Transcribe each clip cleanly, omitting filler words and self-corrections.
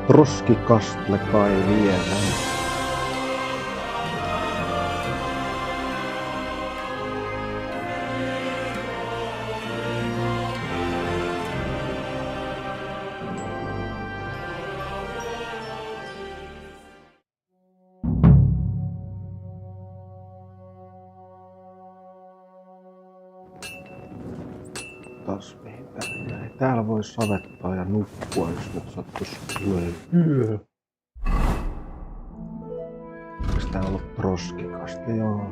Trosky kastle kai vielä. Taas mihin täällä jäi. Täällä voi savettaa ja nukkua, jos nyt sattuisi yö. Onks tää ollut troskikasta? Joo.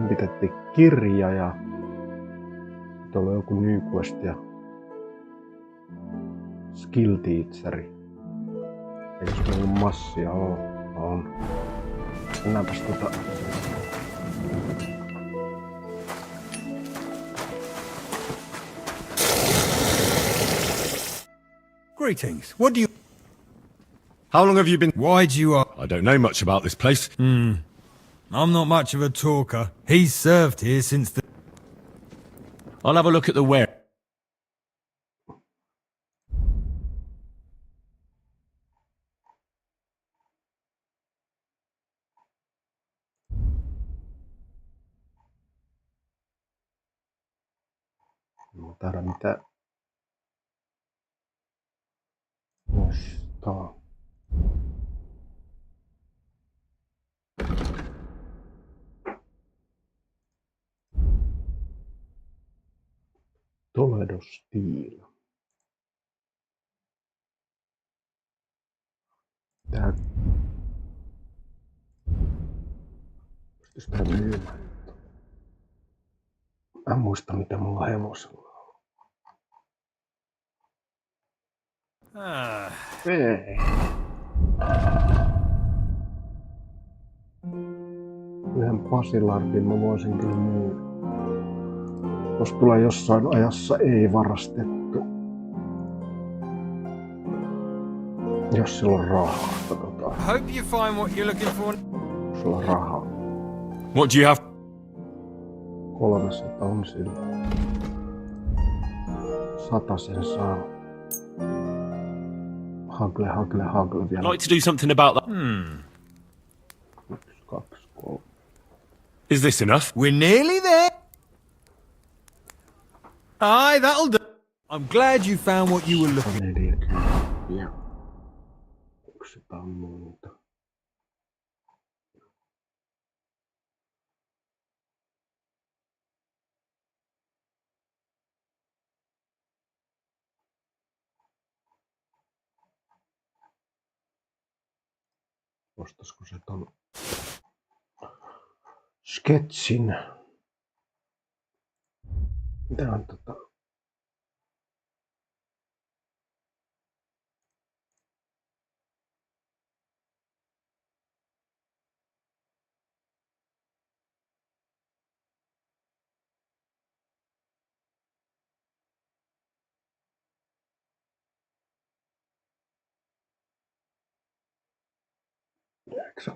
Pitettiin kirja ja tuolla on joku New Quest ja Skill Teacheri. Eikös meillä ollut massia? On. Mennäänpäs Greetings. What do you... How long have you been... Why do you... I don't know much about this place. I'm not much of a talker. He's served here since the... I'll have a look at the ware. No täällä mitä... Nostaa. Viel. Tää... Pystyis tää myymään? Mä en muista mitä mulla hevosella on. Ei. Yhden Pasilardin mä voisin kyllä myydä. Jos tulee jossain ajassa ei varastettu. Jos sillä on rahaa, katsotaan. Hope you find what you're looking for. Jos sillä on rahaa. What do you have? 300 on sillä. 100 sen saa. Hagle vielä. I'd like to do something about that. 1, 2, 3. Is this enough? We're nearly there. Aye, that'll do. I'm glad you found what you were looking 40 ja 100 muuta. Ostaisiko se ton sketsin? Mitä on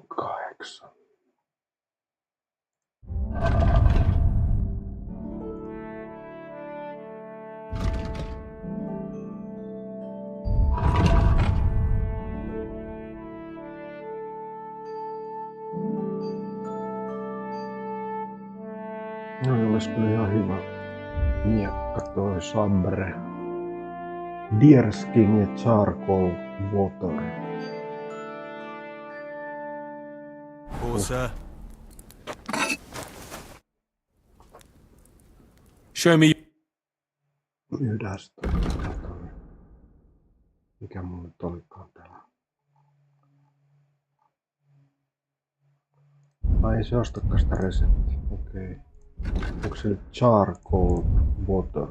kahdeksan. No olis kyllä ihan hyvä miekka toi sabre. Deerskin ja charcoal water. sir. Show me. Myydään sitä. Mikä mulla nyt olikaan täällä? Ai se ostakaan sitä reseptiä. Okei. Onko se nyt charcoal water?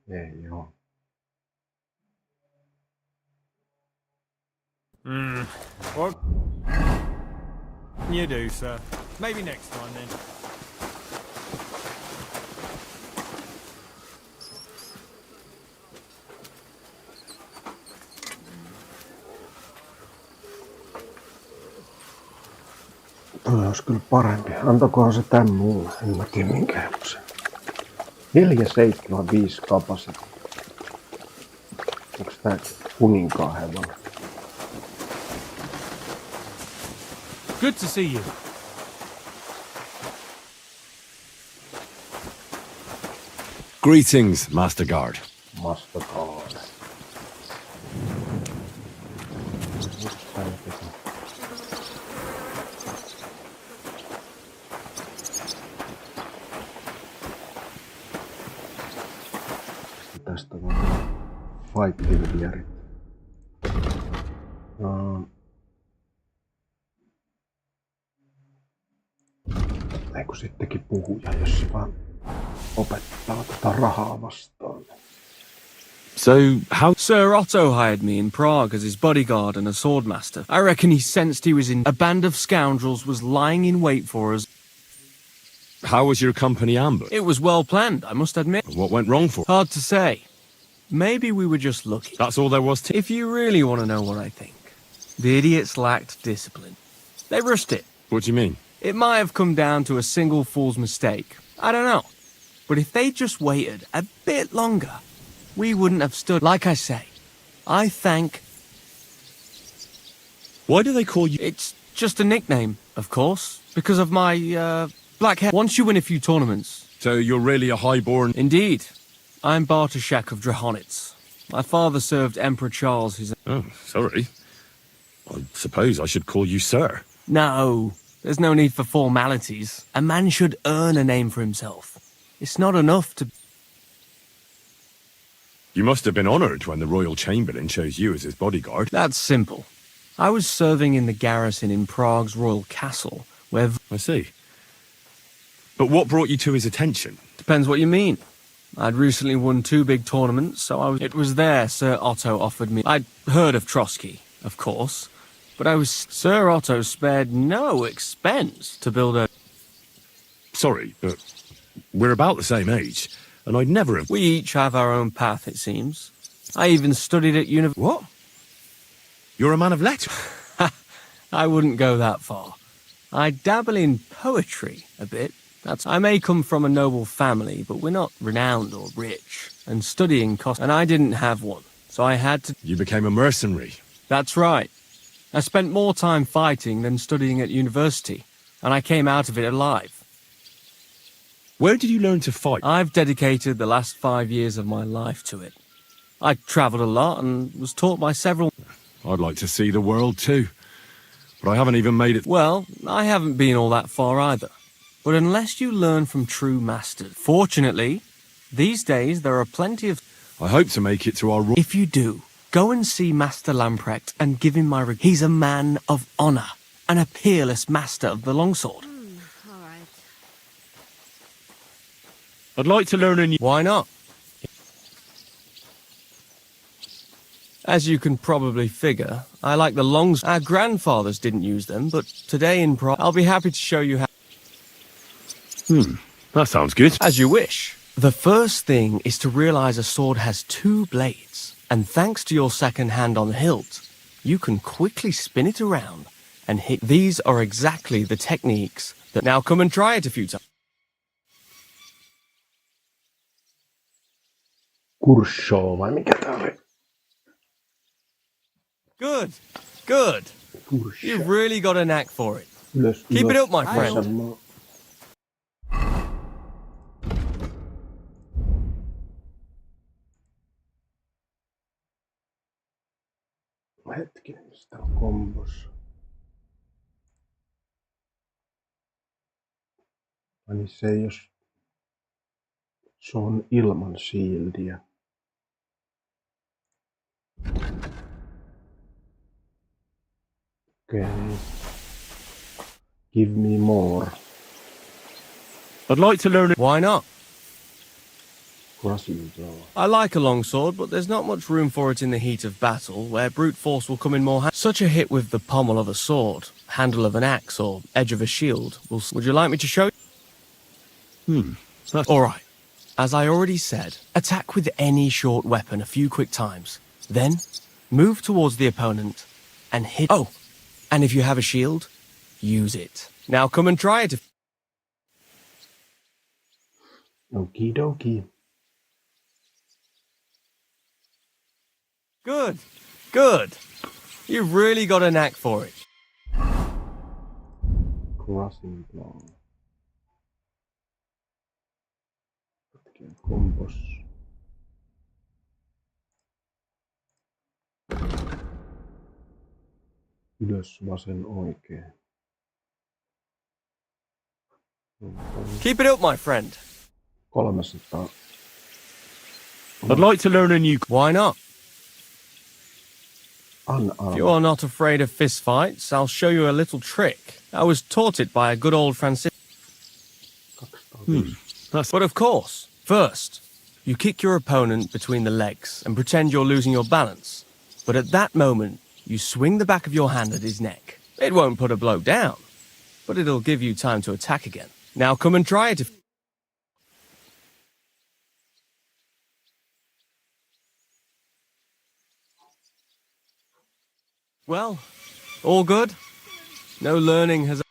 Ei oo. What? You do, sir. Maybe next time then. Toi olisi kyllä parempi. Antakohan se tän mulle. En mä tiedä minkä se. 475 capacity. Onks tää kuninkaan hevonen? Good to see you. Greetings, Master Guard. Mastercard. Tästä vaan fighting gearit. Eiku sittenkin puhuja, jos se vaan opettaa tätä rahaa vastaan. So, how... Sir Otto hired me in Prague as his bodyguard and a swordmaster. I reckon he sensed he was in... A band of scoundrels was lying in wait for us. How was your company ambushed? It was well planned, I must admit. What went wrong for? Hard to say. Maybe we were just lucky. That's all there was to... If you really want to know what I think, the idiots lacked discipline. They rushed it. What do you mean? It might have come down to a single fool's mistake. I don't know. But if they'd just waited a bit longer, we wouldn't have stood. Like I say, I thank... Why do they call you... It's just a nickname, of course, because of my, black hair. Once you win a few tournaments... So you're really a highborn... Indeed. I'm Bartoszek of Drahonitz. My father served Emperor Charles his... Oh, sorry. I suppose I should call you Sir. No, there's no need for formalities. A man should earn a name for himself. It's not enough to... You must have been honoured when the Royal Chamberlain chose you as his bodyguard. That's simple. I was serving in the garrison in Prague's royal castle, where... I see. But what brought you to his attention? Depends what you mean. I'd recently won 2 big tournaments, so I was... It was there Sir Otto offered me... I'd heard of Trosky, of course, but I was... Sir Otto spared no expense to build a... Sorry, but we're about the same age, and I'd never have... We each have our own path, it seems. I even studied at university. What? You're a man of letters? I wouldn't go that far. I dabble in poetry a bit. I may come from a noble family, but we're not renowned or rich. And studying cost... And I didn't have one, so I had to... You became a mercenary. That's right. I spent more time fighting than studying at university, and I came out of it alive. Where did you learn to fight? I've dedicated the last 5 years of my life to it. I travelled a lot and was taught by several... I'd like to see the world too, but I haven't even made it... Well, I haven't been all that far either. But unless you learn from true masters... Fortunately, these days there are plenty of... I hope to make it to our... If you do, go and see Master Lamprecht and give him my... He's a man of honour and a peerless master of the longsword. All right. I'd like to learn a new... Why not? As you can probably figure, I like the longs... Our grandfathers didn't use them, but today in Prague, I'll be happy to show you how... That sounds good. As you wish. The first thing is to realize a sword has 2 blades, and thanks to your second hand on the hilt, you can quickly spin it around and hit. These are exactly the techniques that... Now come and try it a few times. Kursshow vai mikä tää oli? Good. Good. Kursshow. You've really got a knack for it. Ylös, Keep it ylös, up, my friend. vasemmalle. Hetkinen, mistä on kombos? Niin se ei jos... Se on ilman shieldia. Okay. Give me more. I'd like to learn... Why not? Crossing blow. I like a longsword, but there's not much room for it in the heat of battle, where brute force will come in more Such a hit with the pommel of a sword, handle of an axe, or edge of a shield will... Would you like me to show you? All right. As I already said, attack with any short weapon a few quick times. Then, move towards the opponent and hit... Oh, and if you have a shield, use it. Now come and try it. Okidoki. Good, good. You've really got a knack for it. Crossing blow. Kompos. Ylös, vasen, oikein. Keep it up, my friend. 300. I'd like to learn a new... Why not? Unarmed. If you are not afraid of fistfights, I'll show you a little trick. I was taught it by a good old Francis. 205. But of course, first, you kick your opponent between the legs and pretend you're losing your balance. But at that moment, you swing the back of your hand at his neck. It won't put a bloke down, but it'll give you time to attack again. Now come and try it. Well, all good? No learning has...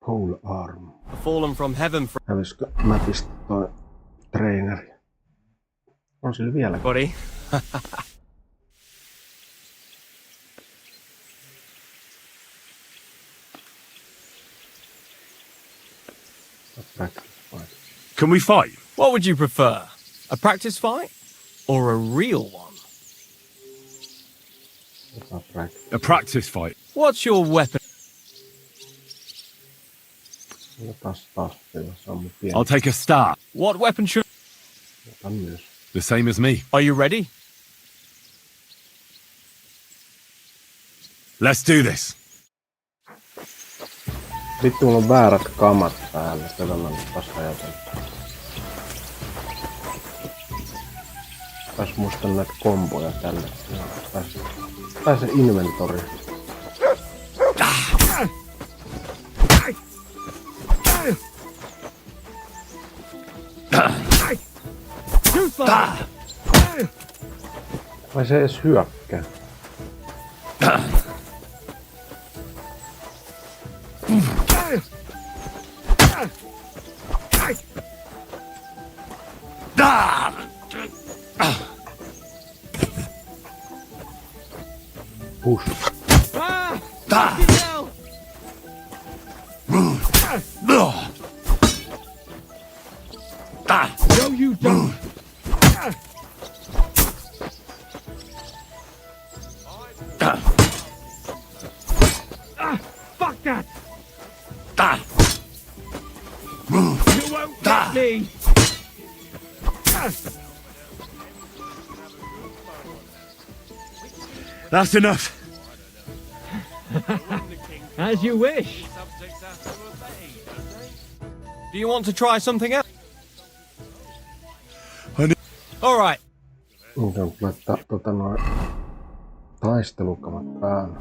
Pole arm. fallen from heaven, Hävisikö mapista toi traineri? On sillä vieläkin. buddy. Practice fight. Can we fight? What would you prefer? A practice fight? Or a real one? Practice. A practice fight. What's your weapon? Taas sammu pieni. I'll take a start. What weapon should... Otan myös. The same as me. Are you ready? Let's do this. Vittu, mulla on väärät kamat päällä. Tätä mä nyt vasta ajatella. Pääs muista näitä komboja tälle. Pääse inventoriin. Vai se edes hyökkää? Push. No, you don't. Fuck that. You won't get me. That's enough. As you wish. Do you want to try something else? All right. Nyt on laittaa noin taistelukamat päälle.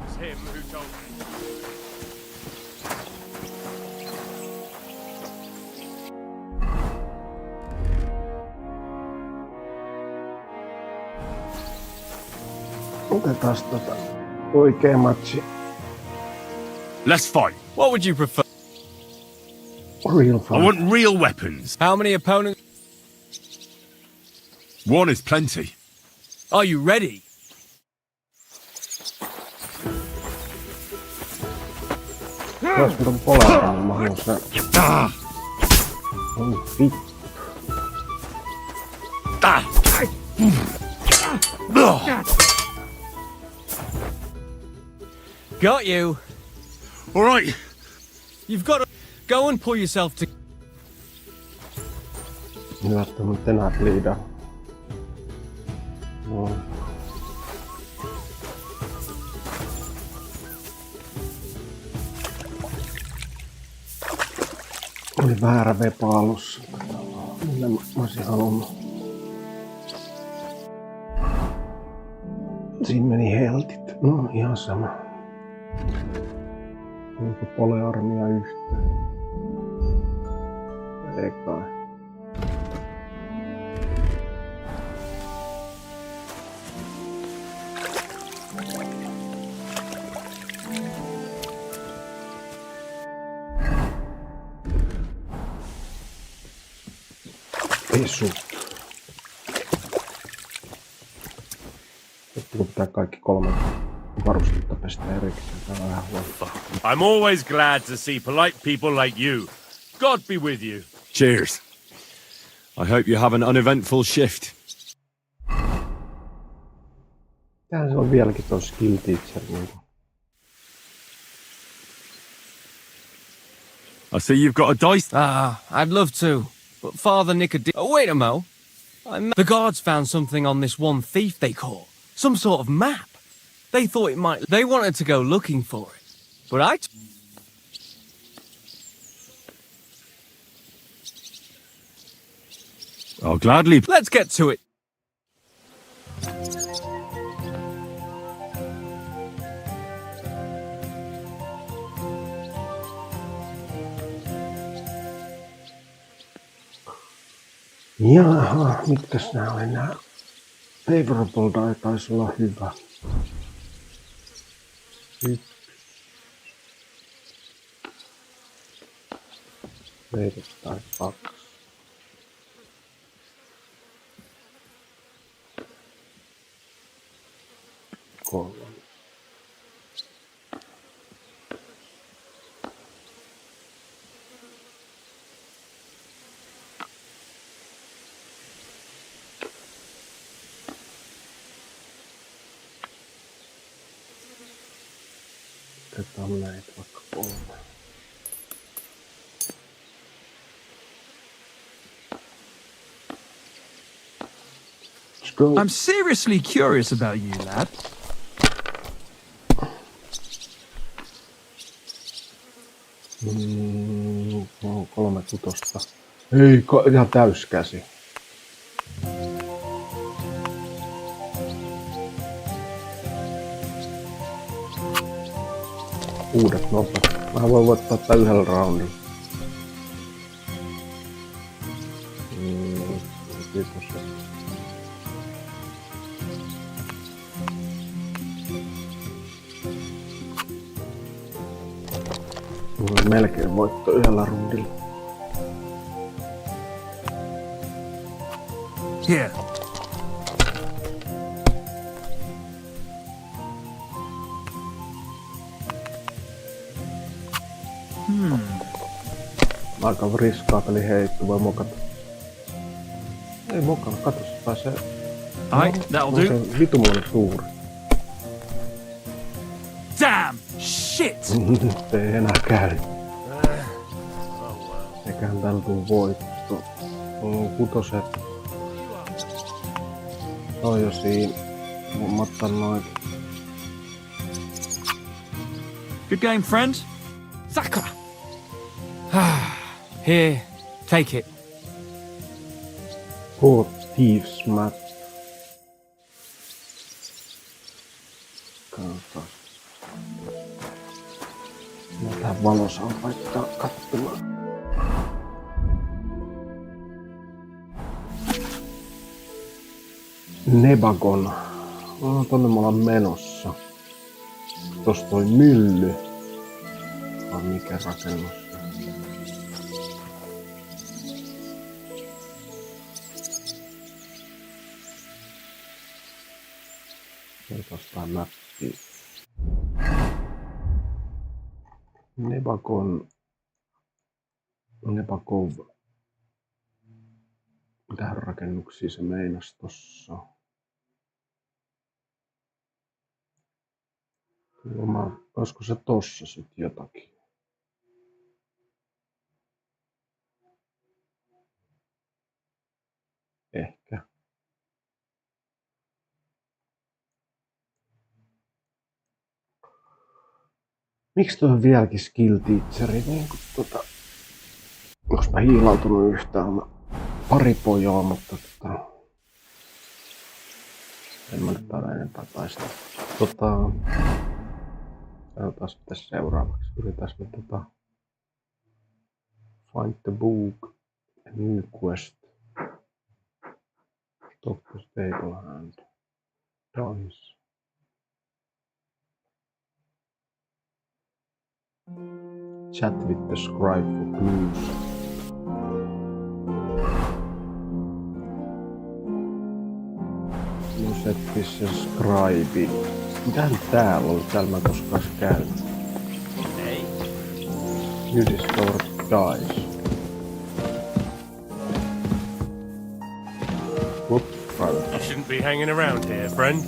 Otetaas oikea matchi. Let's fight. What would you prefer? Real fight. I want real weapons. How many opponents? One is plenty. Are you ready? Jos mut on polella, niin mä haluan sen. Oi vittu. Got you. All right. You've got to go and pull yourself to... Hyvä, että mä tänään liidaa. No. Oli väärä vepo alussa. Millä mä olisin halunnut. Siinä meni heltit. No ihan sama. Onko polearmia yhtään? Ei kai. Pesut. Kun pitää kaikki 3 varustetta pestä erikseen, tää on vähän huono. I'm always glad to see polite people like you. God be with you. Cheers. I hope you have an uneventful shift. Tämähän se on vieläkin tuon skill teacher. I see you've got a dice. I'd love to, but Father Nicodem... Oh, wait a mo. The guards found something on this one thief they caught. Some sort of map. They thought it might... They wanted to go looking for it. But I'll gladly... Let's get to it. Jaha, mitkäs nää oli nää? Favorable die taisi olla hyvä. Meidät tai 2. 3. Otetaan näitä vaikka 3. Let's go. I'm seriously curious about you, lad. On 3 kutosta. Ei, ihan täyskäsi. Uudet nopeat. Mä voin voittaa tää yhdellä roundilla. Kiitos. Melkein voitto yhdellä rundilla. Here. Aika riskaa peli heitto, voi mokata. Ei mokana, katso se pääsee. Aye, that'll do. Se vitumuoli suuri. Damn! Shit! Nyt ei enää käy. Eiköhän täällä tuu voitto. Kutoset. Toi jo siinä. Mä ottan noin. Good game, friend. Saka! Here, take it. Good thieves map. Katsotaan. Mä tähän valosaan laittaa katsomaan. Nebagon. Tonne me ollaan menossa. Tossa toi mylly. Vai mikä rakennus? Otetaan näppiä. Nebagov. Mitähän rakennuksia se meinas tossa? Olisiko se tossa sit jotakin? Ehkä. Miksi toi on vieläkin skill teacheri? Niin onks mä hiilautunut yhtään? Pari pojoa, mutta En mä nyt taida enempää taistaa. Katsotaan mitä seuraavaksi. Yritetään me find the book. New quest. Stop the stable hand. Dice. Chat with the scribe for clues. Lusettis ja scribe. Mitähän täällä on? Täällä mä koskaan käynyt. Hey. You discovered dice. Whoops, private. You shouldn't be hanging around here, friend.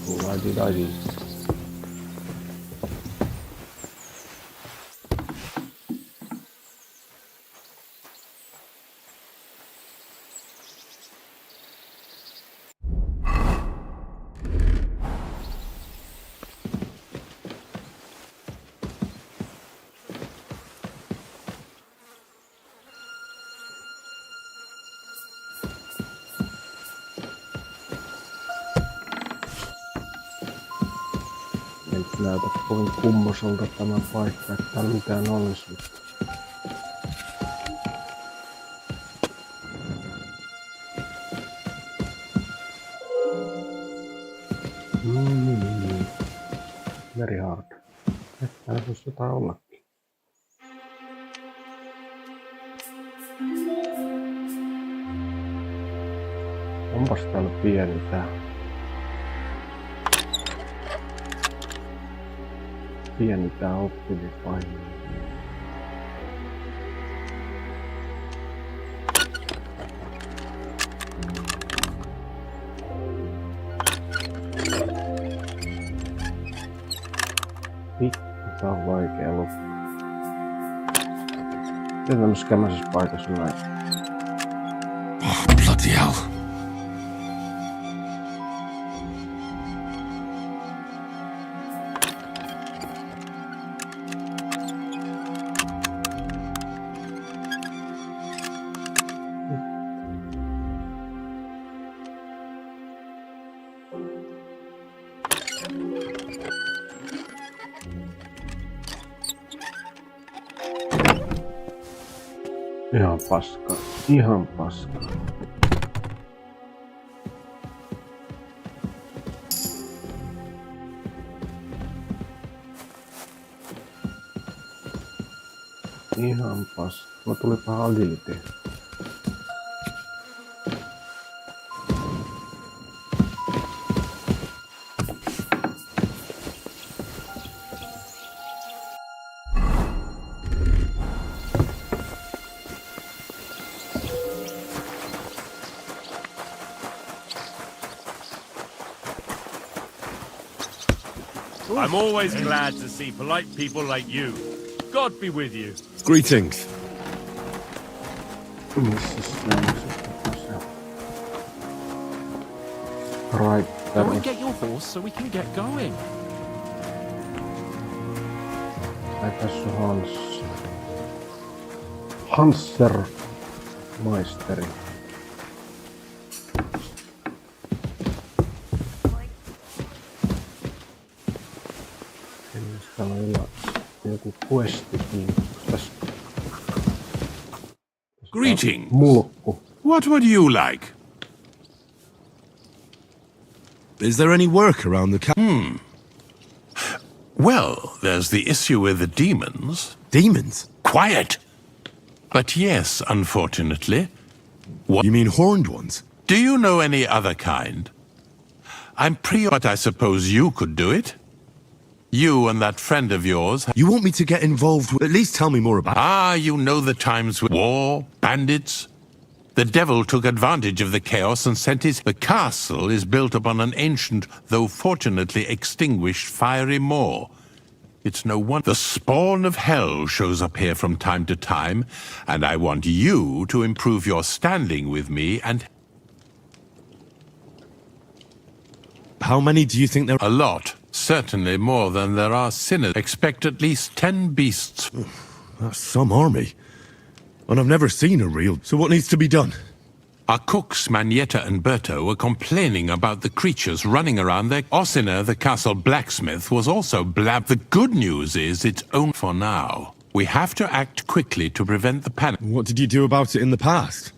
Why did I do? Ei näytä kovin kummoselta tämä paikka, että täällä mitään olisi. Very hard. Täällä voisi jotain ollakin. Onpas täällä pieni tää. Pieni tää oppimispaino. Vittu, tää on vaikea loppu. Miten tämmössä kämäisessä paikassa on näin? Oh, bloody hell. Ihan paskaa. Ihan paskaa. Ihan paskaa. Mulla tulipa agility. I'm always glad to see polite people like you. God be with you. Greetings. Right, Go and get your horse so we can get going. Ai tässä on Hanser maisteri. Täällä on joku questikin. Tässä Greetings. mulkku. What would you like? Is there any work around the Well, there's the issue with the demons. demons? Quiet! But yes, unfortunately. What? You mean horned ones? Do you know any other kind? I'm but I suppose you could do it. You and that friend of yours. You want me to get involved with... At least tell me more about... You know the times with war, bandits. The devil took advantage of the chaos and sent his... The castle is built upon an ancient, though fortunately extinguished, fiery moor. It's no wonder the spawn of hell shows up here from time to time, and I want you to improve your standing with me and... How many do you think there are? A lot. Certainly more than there are sinners. Expect at least 10 beasts. That's some army. And I've never seen a real... So what needs to be done? Our cooks, Manietta and Berto, were complaining about the creatures running around their... Ossina, the castle blacksmith, was also blab. The good news is it's only for now. We have to act quickly to prevent the panic. What did you do about it in the past?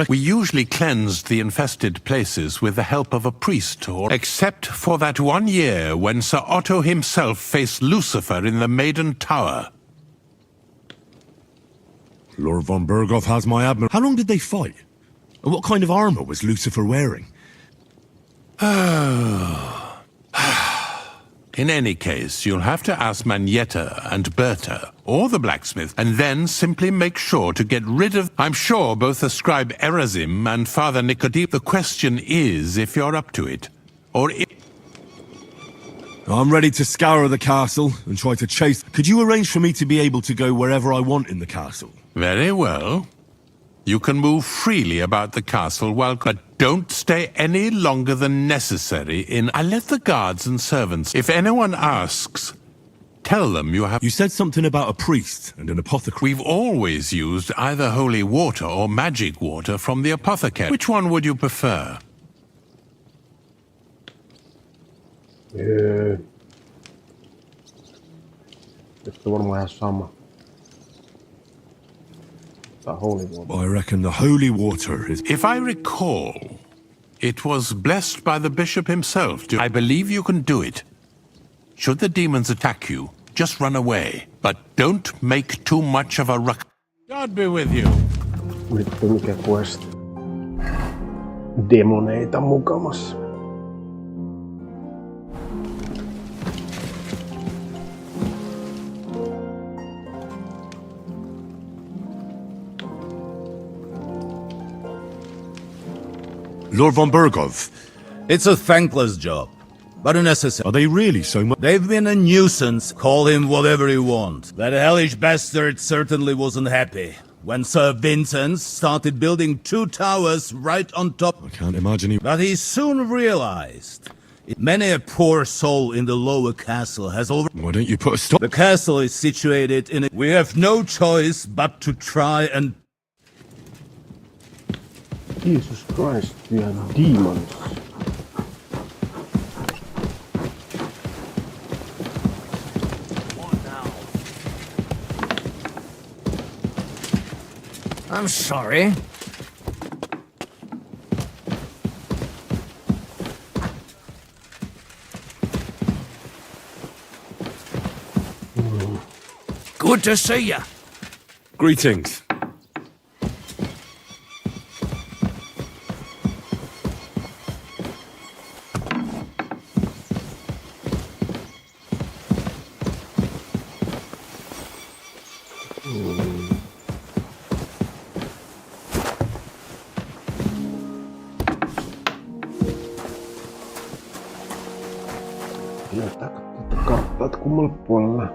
We usually cleansed the infested places with the help of a priest, or... Except for that one year when Sir Otto himself faced Lucifer in the Maiden Tower. Lord von Berghoff has my admiration. How long did they fight? And what kind of armor was Lucifer wearing? In any case, you'll have to ask Manietta and Berta, or the blacksmith, and then simply make sure to get rid of... I'm sure both the scribe Erazim and Father Nicodemus... The question is if you're up to it, or if... I'm ready to scour the castle and try to chase... Could you arrange for me to be able to go wherever I want in the castle? Very well. You can move freely about the castle while... But don't stay any longer than necessary in... I let the guards and servants... If anyone asks, tell them you have... You said something about a priest and an apothecary. We've always used either holy water or magic water from the apothecary. Which one would you prefer? Sitten varmaan ihan sama. Holy water. I reckon the holy water is... If I recall, it was blessed by the bishop himself. I believe you can do it. Should the demons attack you, just run away. But don't make too much of a ruck. God be with you. Vittu mikä quest. Demoneita mukamas. Lord von Berghoff. It's a thankless job, but a necessary. Are they really so much? They've been a nuisance. Call him whatever you want. That hellish bastard certainly wasn't happy when Sir Vincent started building 2 towers right on top. I can't imagine he... But he soon realized many a poor soul in the lower castle has over... Why don't you put a stop... The castle is situated in a... We have no choice but to try and... Jesus Christ, we are demons. I'm sorry. Good to see you. Greetings. Löytää katsoa karttaa, että kummalle puolelle.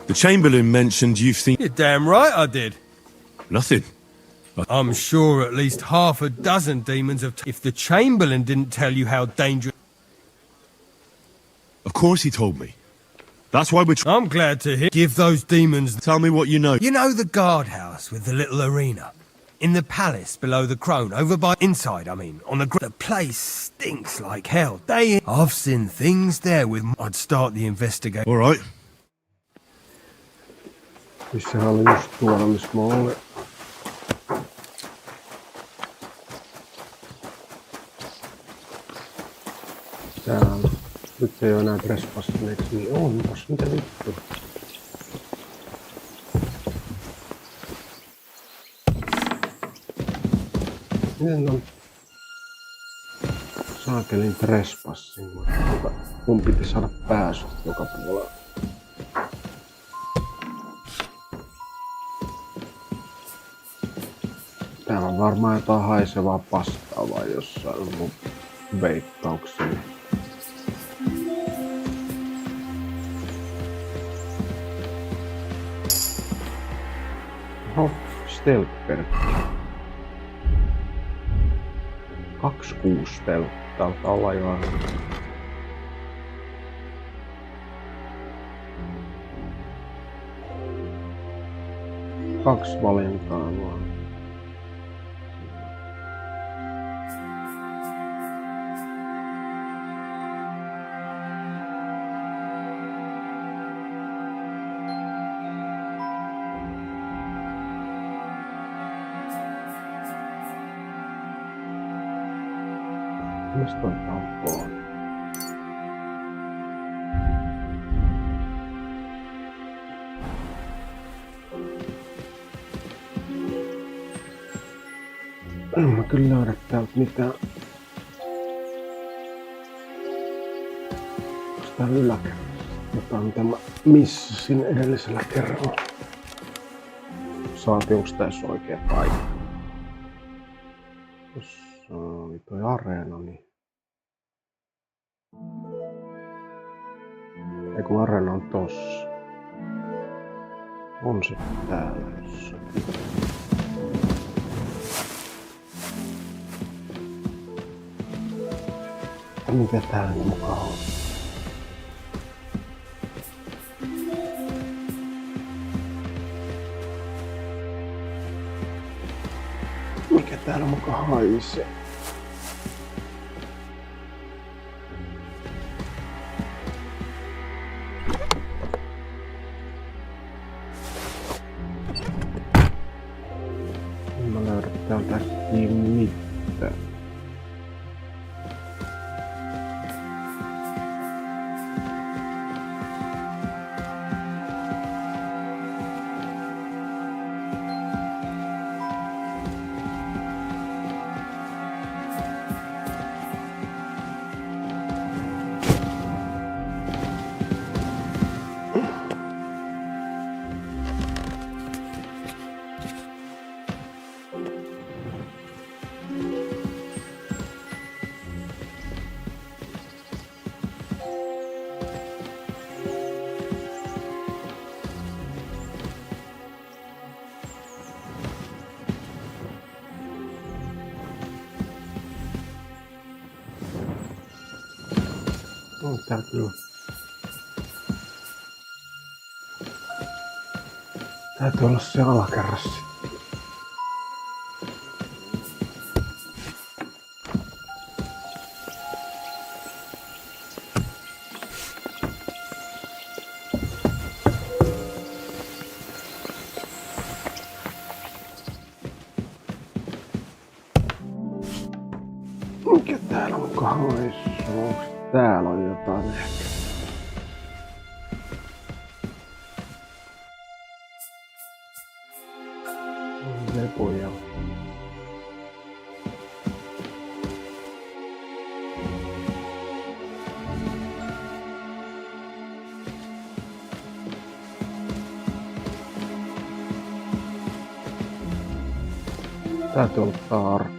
The Chamberlain mentioned you've seen... You're damn right I did. Nothing. I'm sure at least half a dozen demons have... If the Chamberlain didn't tell you how dangerous... Of course he told me. That's why we're... I'm glad to hear... Give those demons... Tell me what you know. You know the guardhouse with the little arena? In the palace below the crone, over by... Inside, I mean, on the... The place stinks like hell. I've seen things there with... I'd start the investigation. All right. Missähän oli just tuolla, missä mä olin. Täällä. Nyt ei oo enää trespassaneeksi, niin onpas, mitä vittu. Miten on saakelin trespassin? Mun piti saada pääsy joka puolella. Täällä on varmaan jotain haisevaa pastaa vai jossain mun veikkaukseni. Oho, stelperkki. 26 teltta. Alkaa olla jo kaksi valintaa vaan. Mistä toi tampoo? En mä kyllä löydä täältä mitään. Onks tää yläkerrassa jotain, mitä mä missasin edellisellä kerralla? Saati, onks tässä oikea paikka? Tossa oli toi areena, niin... Eiku areena on tossa. On se täällä jossain. Mitä täällä mukaan on? Mikä täällä mukaan haisee? En mä löydä täältä äkkiä mitään. Tää kyllä. Täytyy olla se alakerras. Mikä täällä mukaan haisuu? Täällä on jotain ehkä. Lepoja. Täytyy olla tarkka.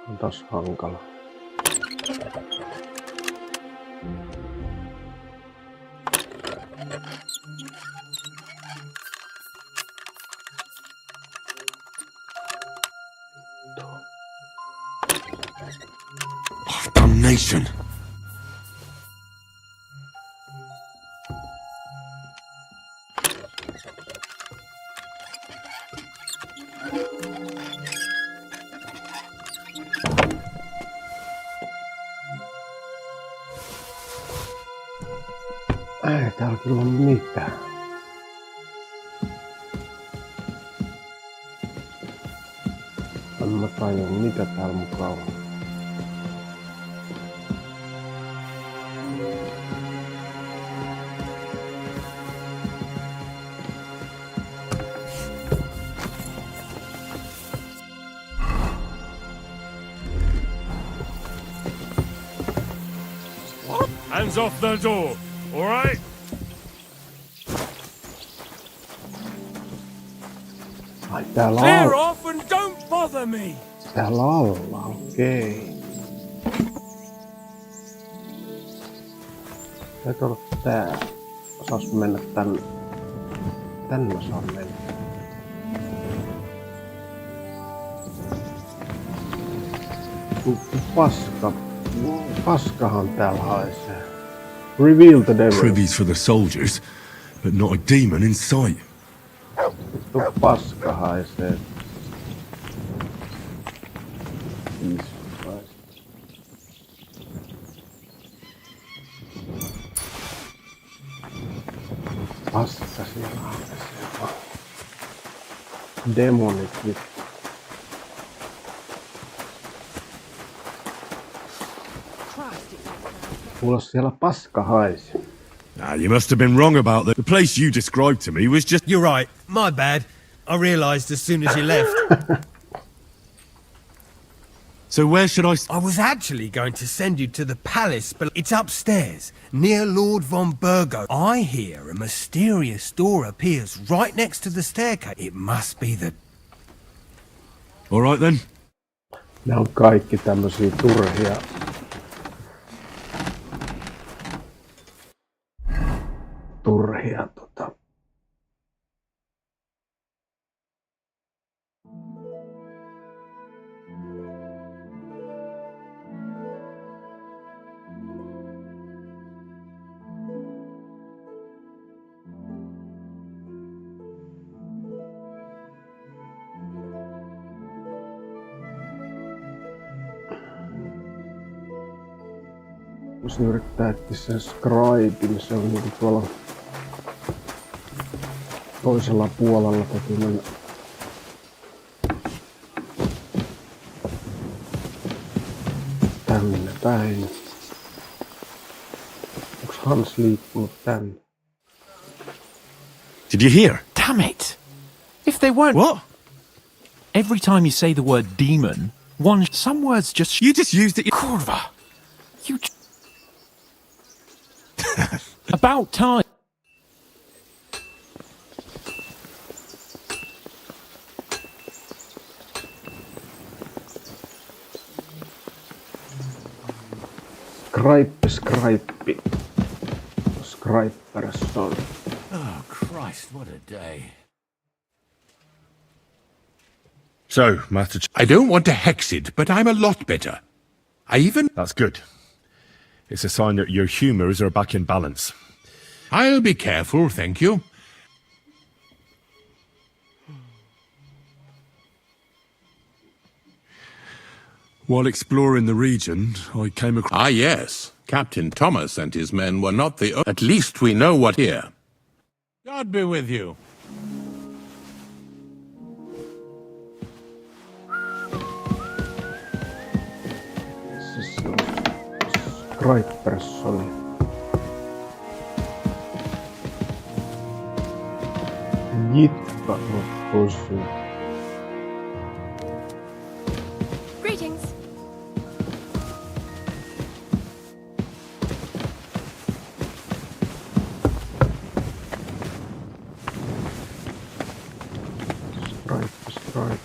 On taas hankala. Damnation! Ei täällä kyllä ole mitään. En mä tajua mitä täällä mukaan on. Hands off the door, all right? Täällä Clear on. off and don't bother me! Täällä alla, okei. Täytyy olla tää. Saas mennä tänne. Tänne mä saan mennä. Paska. Paskahan täällä haisee. Reveal the devil. Privies for the soldiers, but not a demon in sight. Vittu paska haisee. Paska siellä haisee. Demonit vittu. Mulla siellä paska haisi. You must have been wrong about that. The place you described to me was just... You're right. My bad. I realised as soon as you left. So where should I... I was actually going to send you to the palace, but it's upstairs, near Lord von Burgo. I hear a mysterious door appears right next to the staircase. It must be the... All right then. Ne on kaikki tämmösiä turhia. Turhia Jos yrittää etsiä sen scribe, niin se on niinku tuolla toisella puolella täytyy mennä. Tänne päin. Onks Hans liikkunut tänne? Did you hear? Damn it! If they weren't... What? Every time you say the word demon, some words just... You just used it... Kurva! You... About time! Scribe. Scribe-person. Oh, Christ, what a day. So, Master... I don't want to hex it, but I'm a lot better. I even... That's good. It's a sign that your humours are back in balance. I'll be careful, thank you. While exploring the region, I came across... Ah, yes. Captain Thomas and his men were not the... At least we know what here. God be with you. Scribe-personi. Jippa on pysyy. Greetings. Scribe.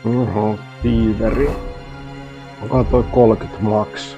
Oho, tiiveri. Onkohan toi 30 max?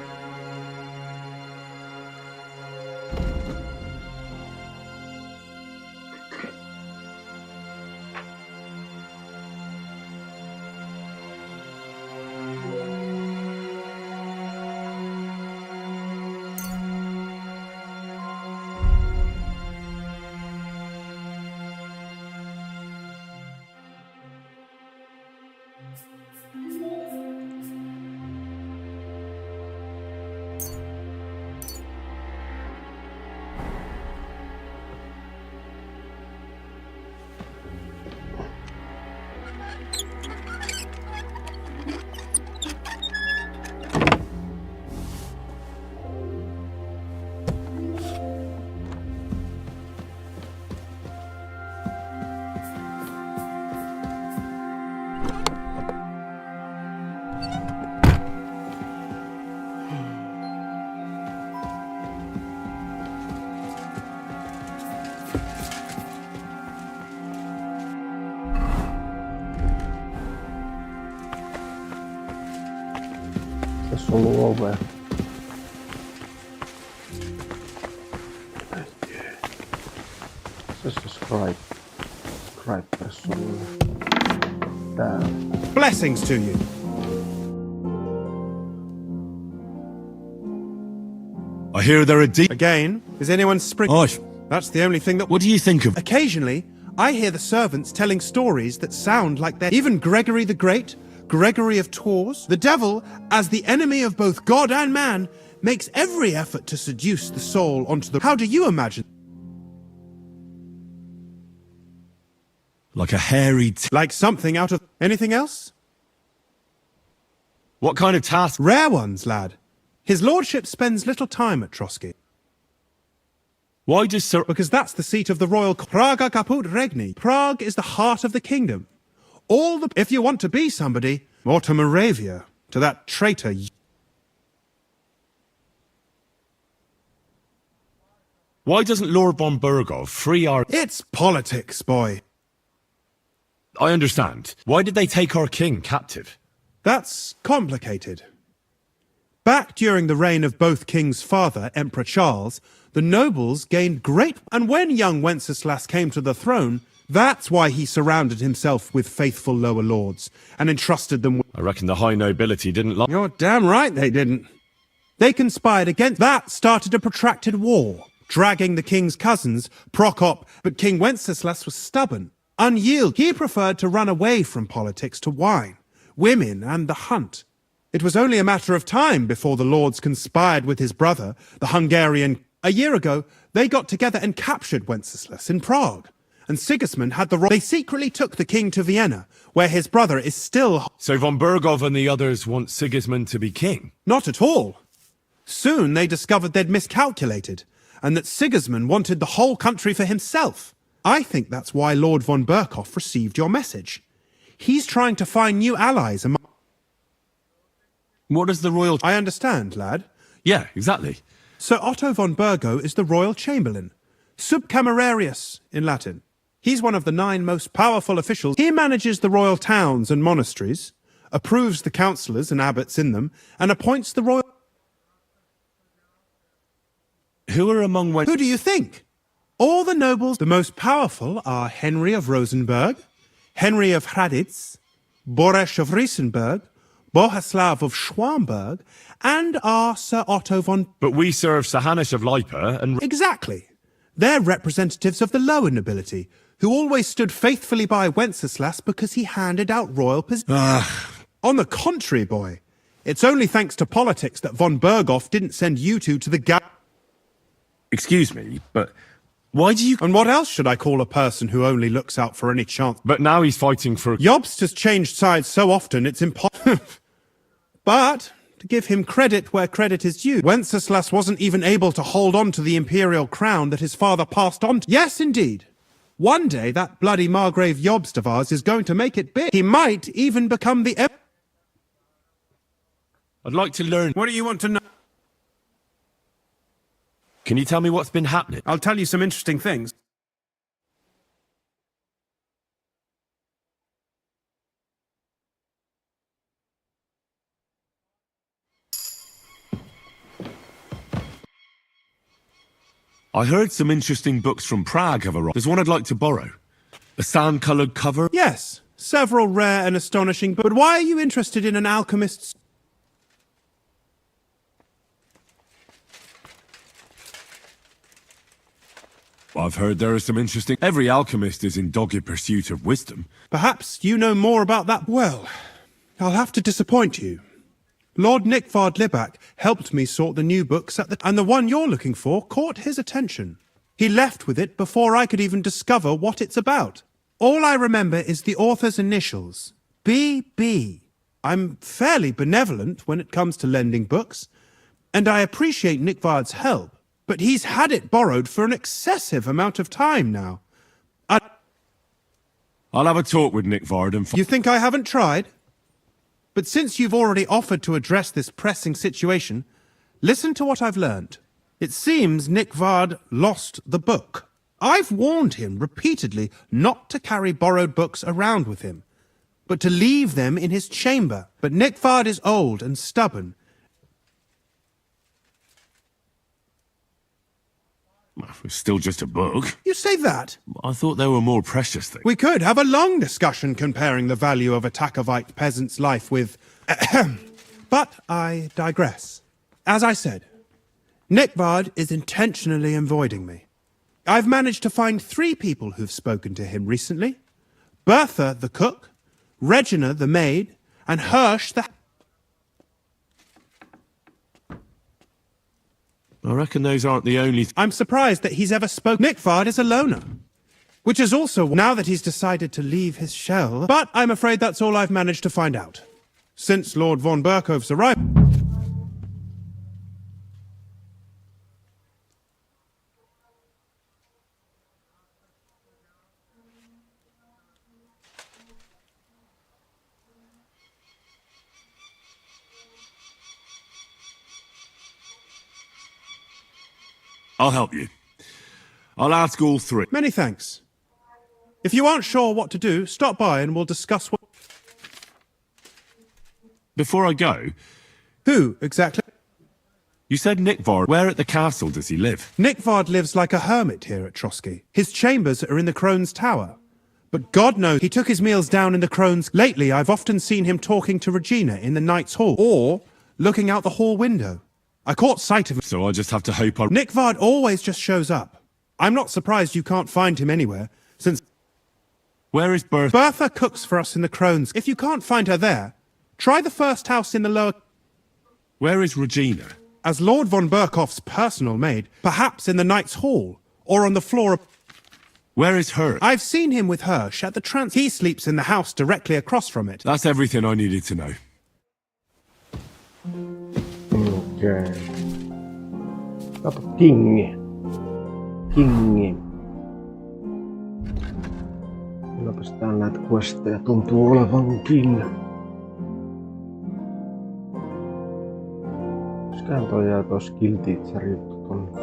Tässä on ollut ovea. Tässä on Scripers on täällä. Blessings to you. I hear there are deep. Again, is anyone That's the only thing that... What do you think of... Occasionally, I hear the servants telling stories that sound like they're... Even Gregory the Great, Gregory of Tours, the devil, as the enemy of both God and man, makes every effort to seduce the soul onto the... How do you imagine? Like a hairy... Like something out of... Anything else? What kind of task? Rare ones, lad. His lordship spends little time at Trosky. Why does Sir... Because that's the seat of the royal... Praga caput regni. Prague is the heart of the kingdom. All the... If you want to be somebody, or to Moravia, to that traitor... Why doesn't Lord von Burgov free our... It's politics, boy. I understand. Why did they take our king captive? That's complicated. Back during the reign of both King's father, Emperor Charles, the nobles gained great... And when young Wenceslas came to the throne, that's why he surrounded himself with faithful lower lords and entrusted them with... I reckon the high nobility didn't like... You're damn right they didn't. They conspired against... That started a protracted war, dragging the king's cousins, Prokop, but King Wenceslas was stubborn, unyielding. He preferred to run away from politics to wine, women and the hunt. It was only a matter of time before the lords conspired with his brother, the Hungarian... A year ago, they got together and captured Wenceslas in Prague. And Sigismund had the... They secretly took the king to Vienna, where his brother is still... So von Burgov and the others want Sigismund to be king? Not at all. Soon they discovered they'd miscalculated, and that Sigismund wanted the whole country for himself. I think that's why Lord von Burkhoff received your message. He's trying to find new allies among... What is the royal... I understand, lad. Yeah, exactly. Sir Otto von Burgo is the royal chamberlain, subcamerarius in Latin. He's one of the 9 most powerful officials. He manages the royal towns and monasteries, approves the councillors and abbots in them, and appoints the royal... Who are among... Who do you think? All the nobles. The most powerful are Henry of Rosenberg, Henry of Hraditz, Boresh of Riesenberg, Bohuslav of Schwamberg, and our Sir Otto von... But we serve Sahanish of Lipa and... Exactly. They're representatives of the lower nobility, who always stood faithfully by Wenceslas because he handed out royal positions. On the contrary, boy, it's only thanks to politics that von Burghoff didn't send you two to the Excuse me, but why do you... And what else should I call a person who only looks out for any chance? But now he's fighting for... Jobst has changed sides so often it's impossible. But, to give him credit where credit is due, Wenceslas wasn't even able to hold on to the imperial crown that his father passed on to... Yes, indeed. One day that bloody Margrave Jobst of ours is going to make it big. He might even become the... I'd like to learn... What do you want to know? Can you tell me what's been happening? I'll tell you some interesting things. I heard some interesting books from Prague have arrived. There's one I'd like to borrow. A sand-coloured cover? Yes, several rare and astonishing books. But why are you interested in an alchemist's... I've heard there are some interesting... Every alchemist is in dogged pursuit of wisdom. Perhaps you know more about that. Well, I'll have to disappoint you. Lord Nickvard Libak helped me sort the new books at the... And the one you're looking for caught his attention. He left with it before I could even discover what it's about. All I remember is the author's initials. B.B. I'm fairly benevolent when it comes to lending books, and I appreciate Nickvard's help, but he's had it borrowed for an excessive amount of time now. I'll have a talk with Nickvard and... You think I haven't tried? But since you've already offered to address this pressing situation, listen to what I've learned. It seems Nickvard lost the book. I've warned him repeatedly not to carry borrowed books around with him, but to leave them in his chamber. But Nickvard is old and stubborn, It's still just a book. You say that? I thought there were more precious things. We could have a long discussion comparing the value of a Takovite peasant's life with... But I digress. As I said, Nickvard is intentionally avoiding me. I've managed to find 3 people who've spoken to him recently. Bertha, the cook, Regina, the maid, and Hirsch, the... I reckon those aren't the only... I'm surprised that he's ever spoken. Nickvard is a loner. Which is also now that he's decided to leave his shell. But I'm afraid that's all I've managed to find out. Since Lord von Berkhoff's arrival... I'll help you. I'll ask all 3. Many thanks. If you aren't sure what to do, stop by and we'll discuss what... Before I go... Who, exactly? You said Nickvard. Where at the castle does he live? Nickvard lives like a hermit here at Trosky. His chambers are in the Crone's Tower. But God knows he took his meals down in the Crone's... Lately, I've often seen him talking to Regina in the Knight's Hall, or looking out the hall window. I caught sight of him. So I just have to hope I... Nickvard always just shows up. I'm not surprised you can't find him anywhere, since... Where is Bertha? Bertha cooks for us in the Crones. If you can't find her there, try the first house in the lower... Where is Regina? As Lord von Berkhoff's personal maid, perhaps in the Knight's Hall, or on the floor of... Where is her? I've seen him with Hirsch at the trans... He sleeps in the house directly across from it. That's everything I needed to know. Okei. Kato, Kingi. Kylläpäs täällä näitä questeja tuntuu olevankin. Miskään toi jää toi skill teacher juttu tonne.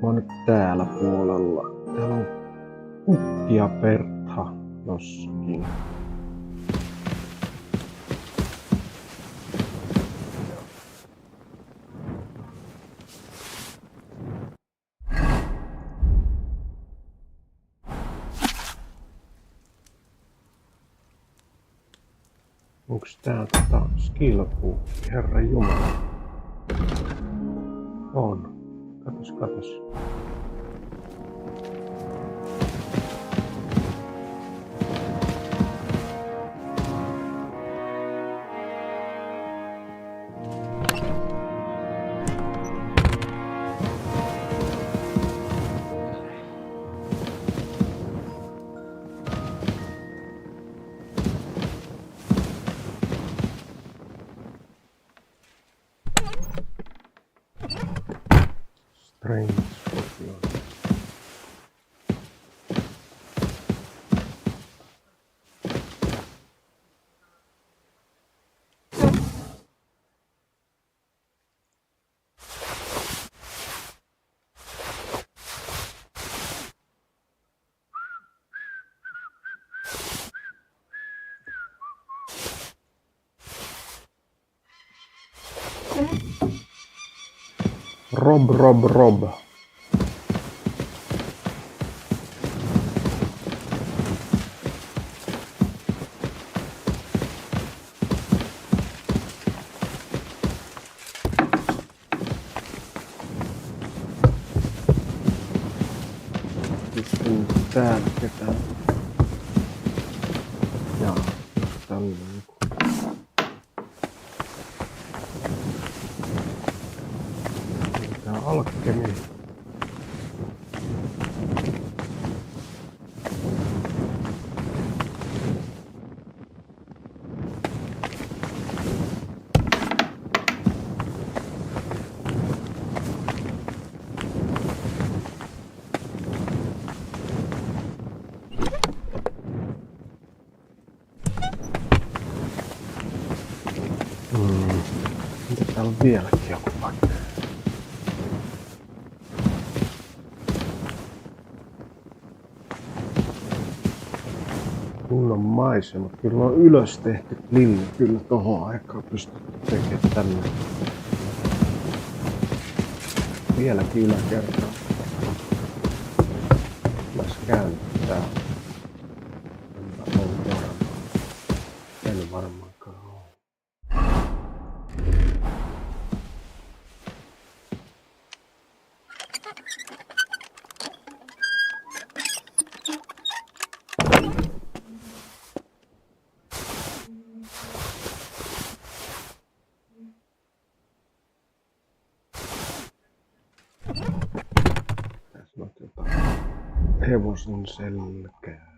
Mä oon nyt täällä puolella. Täällä on Ukki ja Pertha jossakin. Onks tää skill-puukki, herra jumala? On. Katos. Strange. Rob. Pystyn täällä ketään. Jaa, tällä joku. Tää alkemi. Mitä täällä on vieläkin joku paikka? Kunnon maisema. Kyllä on ylös tehty linna. Kyllä tohon aikaan pystytty tekemään tänne. vieläkin yläkertaa. Pitäis käyttää. Enpä oo varma. En varmaankaan oo. Tässä on jotain hevosen selkää.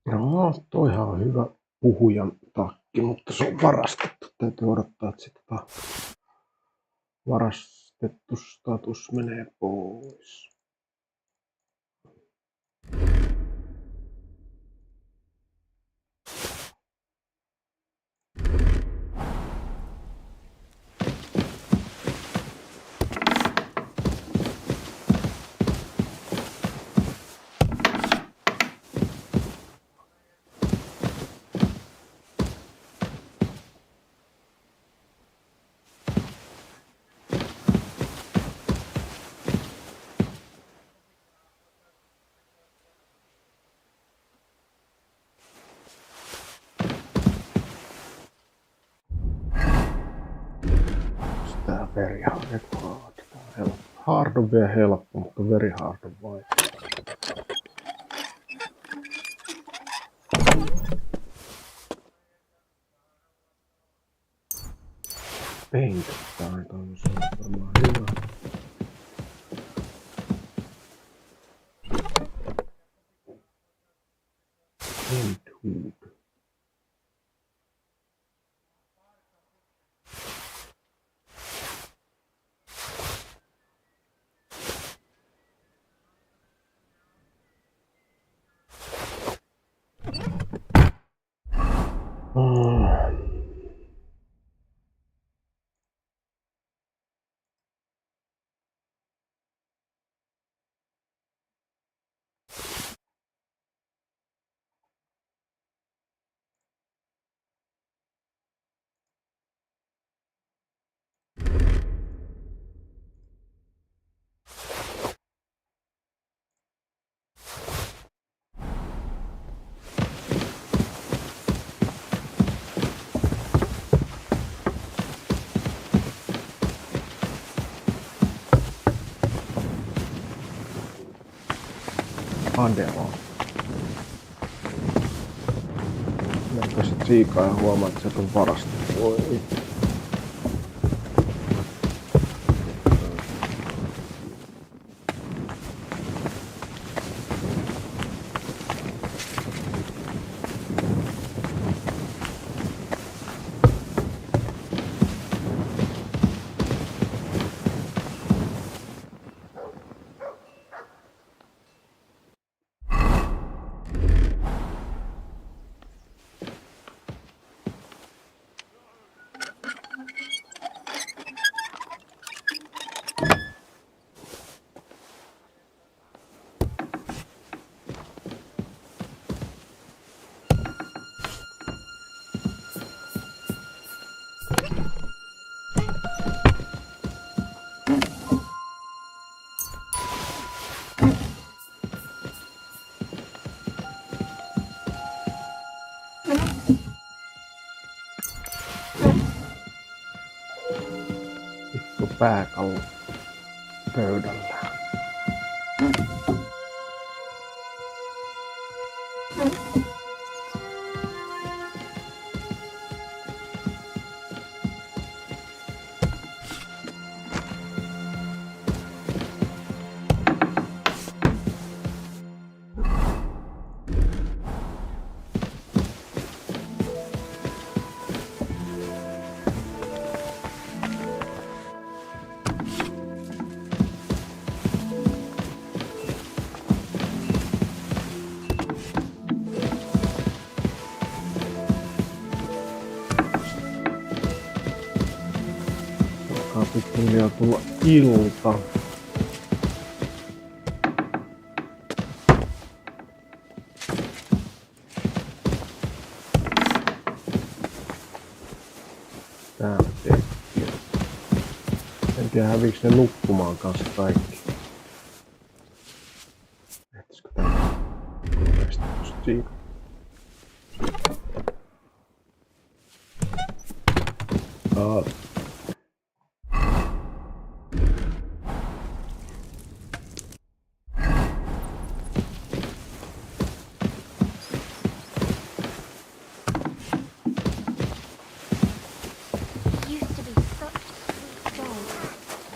No, toihan on hyvä puhujan takki, mutta se on varastettu. Täytyy odottaa, että se varastettu status menee pois. Tää very hard. Hard on vielä helppo, mutta very hard on vaikea. Peitetään toi, se on varmaan hyvä. Paintwood. Adeo. Merkkä sit siikaa ja huomaa, että se on varastettu. Oi. pääkallo pöydällä. Pikkuhiljaa tulla ilta. Tää tekee. En tiedä häviikö ne nukkumaan kanssa kaikki. Ehtisikö tää nopeasti tosta siitä?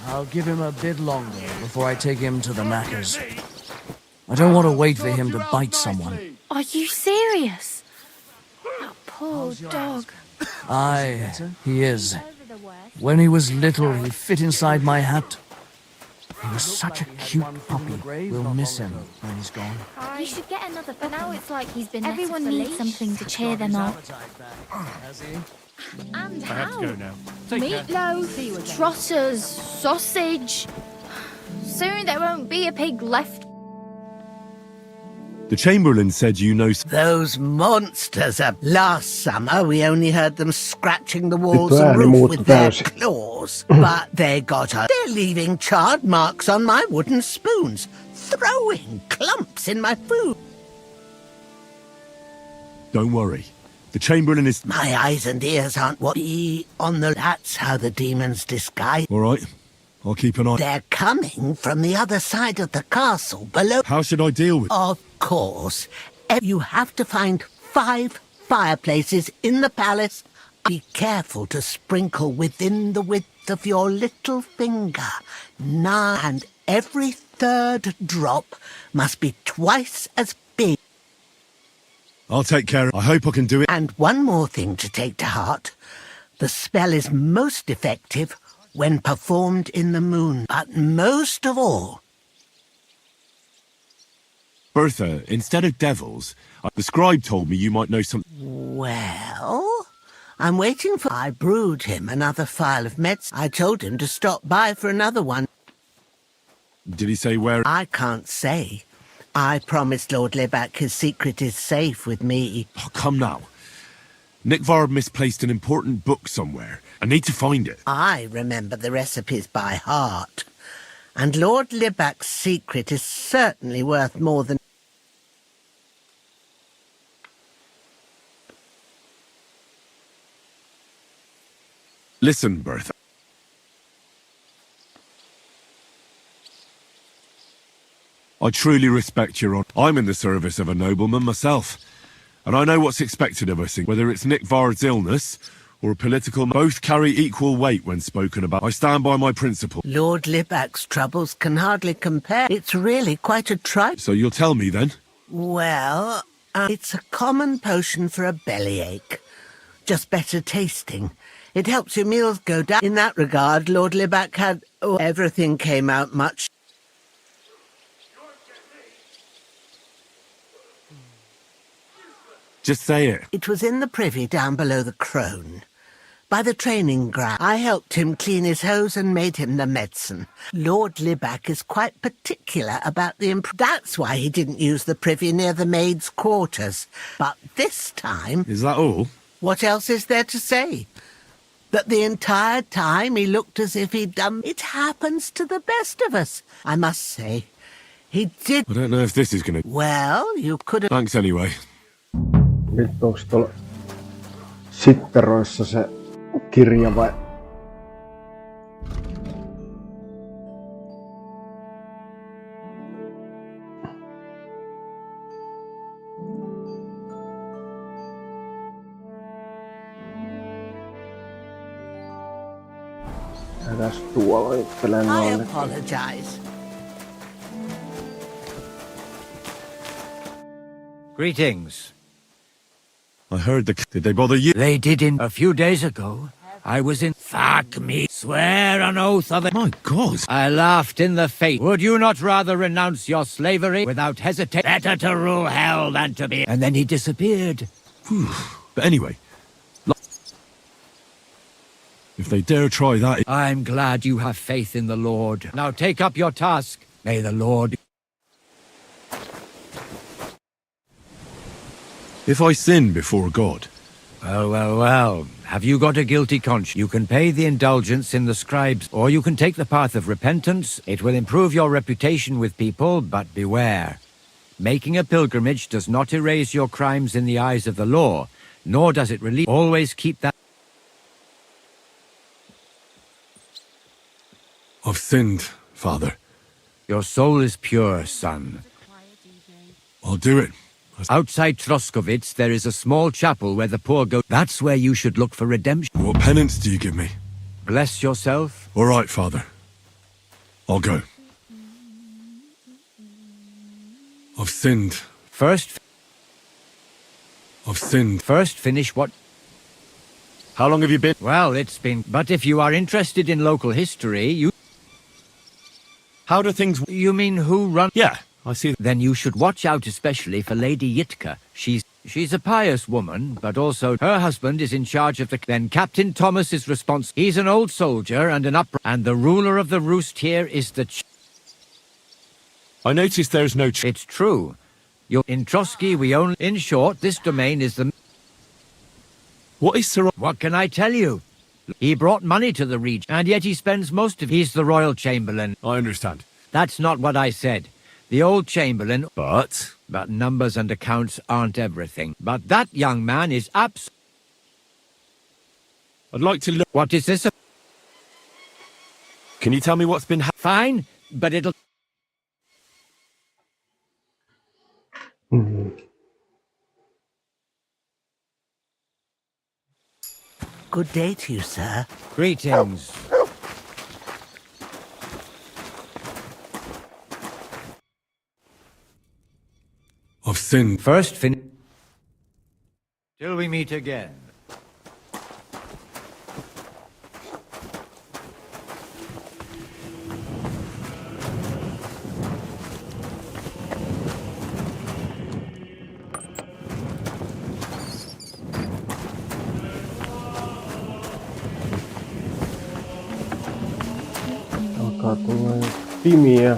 I'll give him a bit longer before I take him to the knackers. I don't want to wait for him to bite someone. Are you serious? That poor dog. Aye, he is. When he was little, he fit inside my hat. He was such a cute puppy. We'll miss him when he's gone. You should get another, but now it's like he's been. Everyone needs something to cheer them up. And I have to go now. Meatloaf, trotters, sausage. Soon there won't be a pig left. The Chamberlain said you know... Those monsters are... Last summer we only heard them scratching the walls and roof with their claws. But they got us. They're leaving charred marks on my wooden spoons, throwing clumps in my food. Don't worry. The Chamberlain is... My eyes and ears aren't what be on the... That's how the demons disguise. All right. I'll keep an eye... They're coming from the other side of the castle, below... How should I deal with... Of course. You have to find 5 fireplaces in the palace. Be careful to sprinkle within the width of your little finger. Now, and every 3rd drop must be twice as big. I'll take care. I hope I can do it. And one more thing to take to heart. The spell is most effective when performed in the moon, but most of all... Bertha, instead of devils, the scribe told me you might know something. Well, I'm waiting for... I brewed him another phial of meds. I told him to stop by for another one. Did he say where? I can't say. I promised Lord Libac his secret is safe with me. Oh, come now. Nick Varb misplaced an important book somewhere. I need to find it. I remember the recipes by heart. And Lord Libac's secret is certainly worth more than... Listen, Bertha. I truly respect your honour. I'm in the service of a nobleman myself, and I know what's expected of us, whether it's Nick Vard's illness or a political... Both carry equal weight when spoken about. I stand by my principle. Lord Libac's troubles can hardly compare. It's really quite a trifle. So you'll tell me then? Well, it's a common potion for a bellyache. Just better tasting. It helps your meals go down. In that regard, Lord Libac had... Oh, everything came out much... Just say it. It was in the privy down below the Crone. By the training ground. I helped him clean his hose and made him the medicine. Lord Libac is quite particular about the That's why he didn't use the privy near the maids' quarters. But this time... Is that all? What else is there to say? That the entire time he looked as if he'd done... It happens to the best of us, I must say. He did... I don't know if this is gonna... Well, you could have... Thanks anyway. Nyt onks tuolla sitteroissa se kirja vai? mitäs tuolla juttelen I noin? apologize. Greetings. I heard did they bother you? They did in a few days ago. I was in... Fuck me. Swear on oath of it. My God. I laughed in the face. Would you not rather renounce your slavery without hesitation? Better to rule hell than to be... And then he disappeared. But anyway, if they dare try that... I'm glad you have faith in the Lord. Now take up your task. May the Lord... If I sin before God... Well. Have you got a guilty conscience? You can pay the indulgence in the scribes, or you can take the path of repentance. It will improve your reputation with people, but beware. Making a pilgrimage does not erase your crimes in the eyes of the law, nor does it relieve... Always keep that... I've sinned, Father. Your soul is pure, son. I'll do it. Outside Troskovitz, there is a small chapel where the poor go. That's where you should look for redemption. What penance do you give me? Bless yourself. All right, Father. I'll go. I've sinned. I've sinned. First, finish what... How long have you been? Well, it's been... But if you are interested in local history, you... How do things... You mean who run... Yeah, I see. Then you should watch out especially for Lady Yitka. She's a pious woman, but also her husband is in charge of the... Then Captain Thomas is responsible. He's an old soldier and an and the ruler of the roost here is the... I noticed there's no... It's true. In Trosky, we only... In short, this domain is the... What is Sir... What can I tell you? He brought money to the region, and yet he spends most of... He's the royal chamberlain. I understand. That's not what I said. The old chamberlain... But numbers and accounts aren't everything. But that young man is I'd like to look... What is this? Can you tell me what's been... Fine, but it'll... Good day to you, sir. Greetings. I've sinned. First, till we meet again. Alkaa tulla pimiä.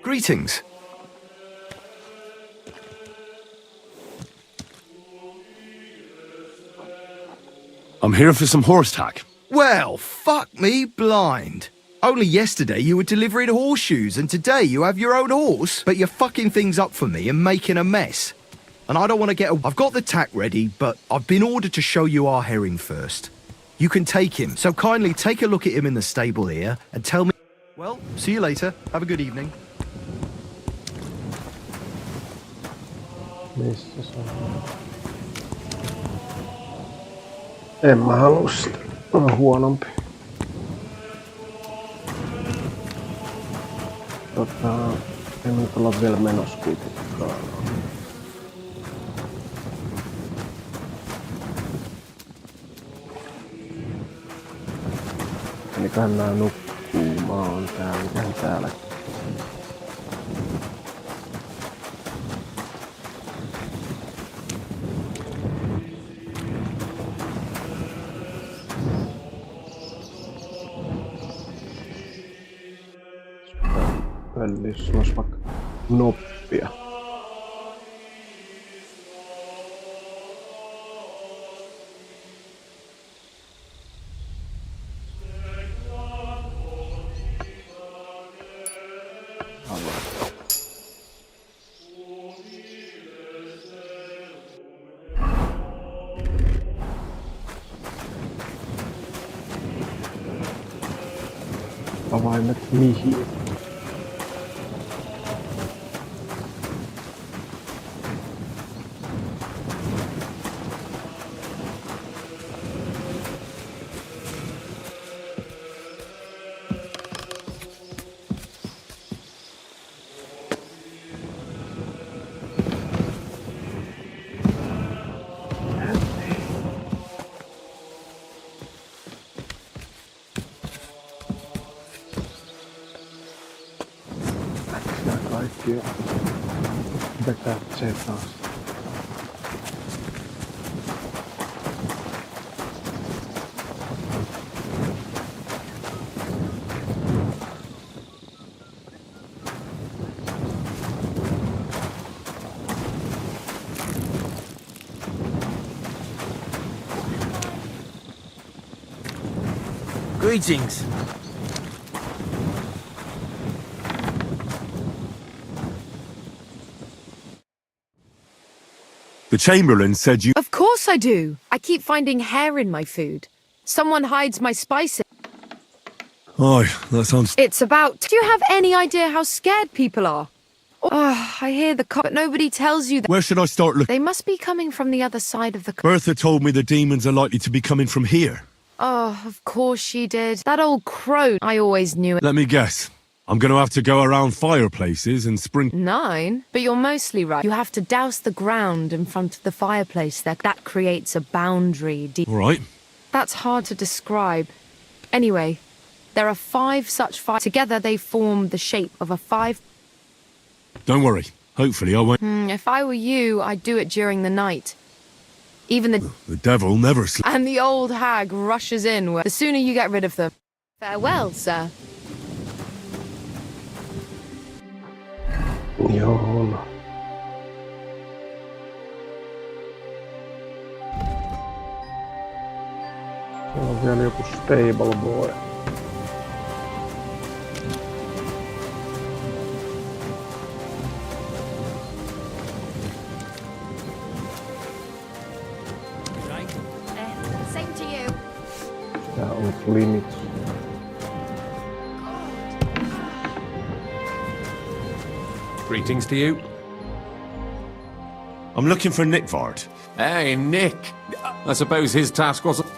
Greetings. I'm here for some horse tack. Well, fuck me blind. Only yesterday you were delivering horseshoes and today you have your own horse, but you're fucking things up for me and making a mess. And I don't want to get... I've got the tack ready, but I've been ordered to show you our herring first. You can take him, so kindly take a look at him in the stable here and tell me... Well, see you later. Have a good evening. Missä se on? En mä halua sitä. On huonompi. En nyt olla vielä menossa kuitenkaan. Eiköhän nää nukkuu. Mä oon täällä. Mikähän täällä? Pöllissä olisi vaikka noppia. Avaimet mihin? kaikki ja vetää se taas. Greetings. The Chamberlain said you... Of course I do. I keep finding hair in my food. Someone hides my spices. Oh, that sounds... It's about... Do you have any idea how scared people are? I hear the cop, but nobody tells you that... Where should I start looking? They must be coming from the other side of the... Bertha told me the demons are likely to be coming from here. Oh, of course she did. That old crow. I always knew it. Let me guess. I'm going to have to go around fireplaces and sprinkle... 9? But you're mostly right. You have to douse the ground in front of the fireplace there. That creates a boundary. All right. That's hard to describe. Anyway, there are 5 such fires. Together they form the shape of a 5... Don't worry. Hopefully I won't... If I were you, I'd do it during the night. Even the... The devil never sleeps. And the old hag rushes in. The sooner you get rid of them. Farewell, sir. Joo, no. Siellä on vielä joku stable boy. Same to you. Tää on limits. Greetings to you. I'm looking for Nickvard. Hey, Nick. I suppose his task wasn't...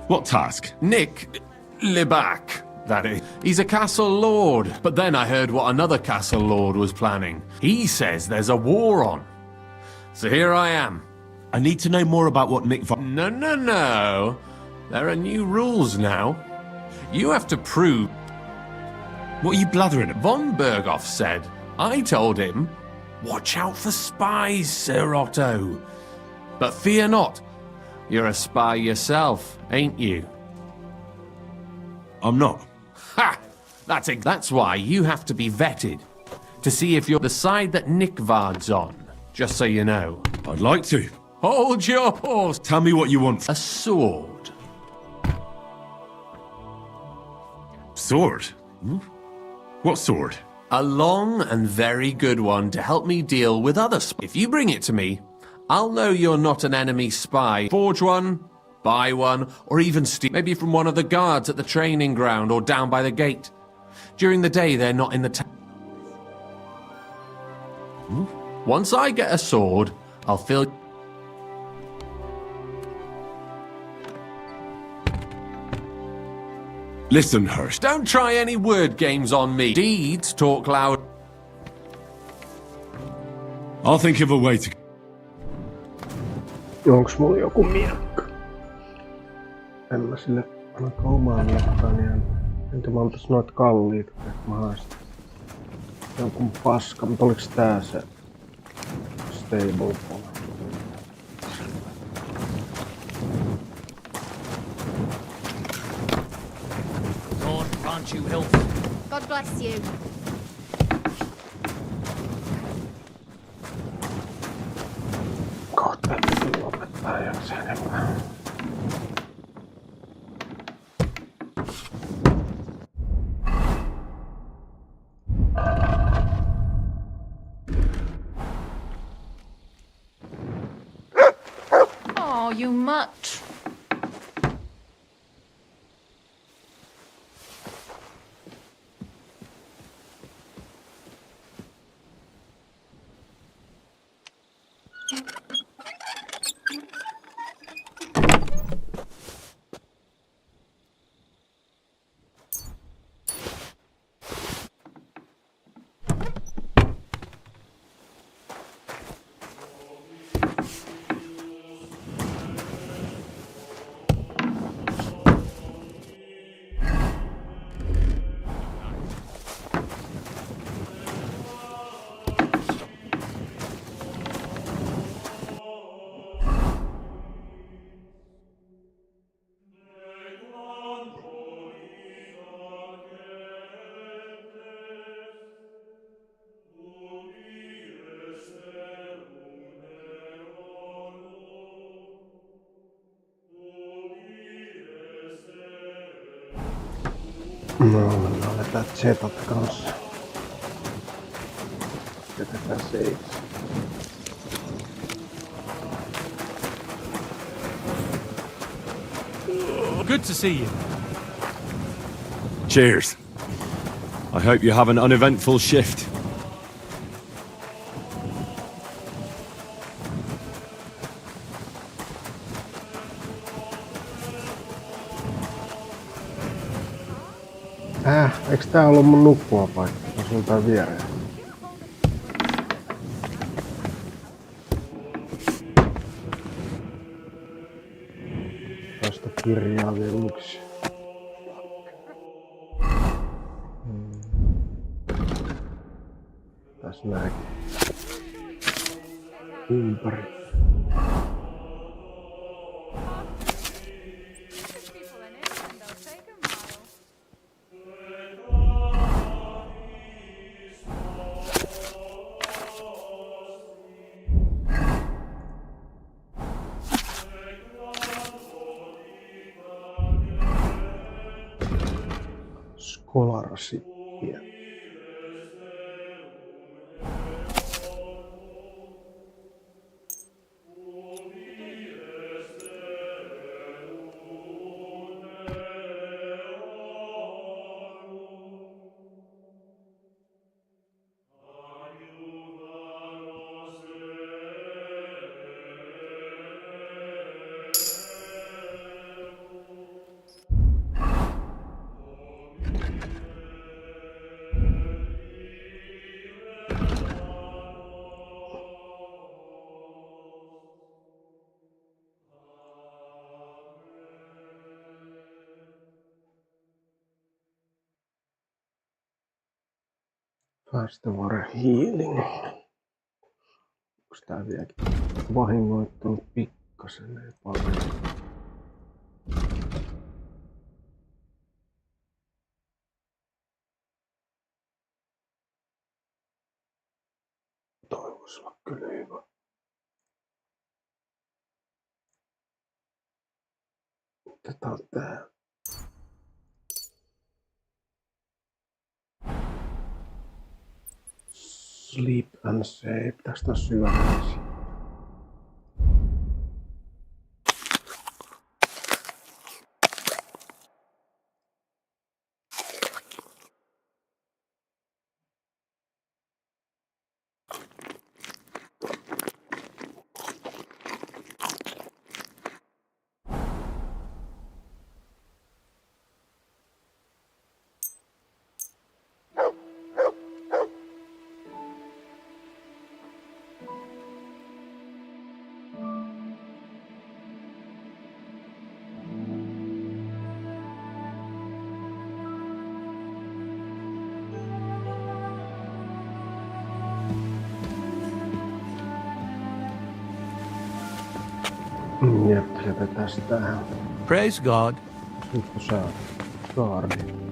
What task? Nick Libac, that is. He's a castle lord, but then I heard what another castle lord was planning. He says there's a war on. So here I am. I need to know more about what Nickvard... No. There are new rules now. You have to prove... What are you blathering at? Von Berghoff said. I told him, watch out for spies, Sir Otto. But fear not. You're a spy yourself, ain't you? I'm not. Ha! That's why you have to be vetted. To see if you're the side that Nickvard's on. Just so you know. I'd like to. Hold your horse. Tell me what you want. A sword. Sword? What sword? A long and very good one to help me deal with other spies. If you bring it to me, I'll know you're not an enemy spy. Forge one, buy one, or even steal. Maybe from one of the guards at the training ground or down by the gate. During the day, they're not in the town. Once I get a sword, I'll fill... Listen, Hurst. Don't try any word games on me. Deeds talk loud. I'll think of a way to... Onks mulla joku miekka? En mä sille ainakaan omaa miekkaa, niin entä mä oltais noit kalliit, että mä haistan. Jonkun paska, mutta oliks tää se stable boy? God grant you health. God bless you. Kohta täytyy lopettaa jokseen enemmän. Oh, you mutt. No, me aletaan zetat kanssa. Jätetään se itse. Good to see you. Cheers. I hope you have an uneventful shift. Eiks tää ollut mun nukkumapaikka? Asun tää viereen. Tästä kirjaa vielä yksi. Tässä näin. Ympäri. Skolarsippia. Fast water healing. Onks tää vieläkin vahingoittunut pikkasen? Ei paljon. Toivois olla kyllä hyvä. Otetaan tää. Sleep and save. Tästä on syömäisi. Jep, jätetään tähän. Praise God. Nyt saa kaardi.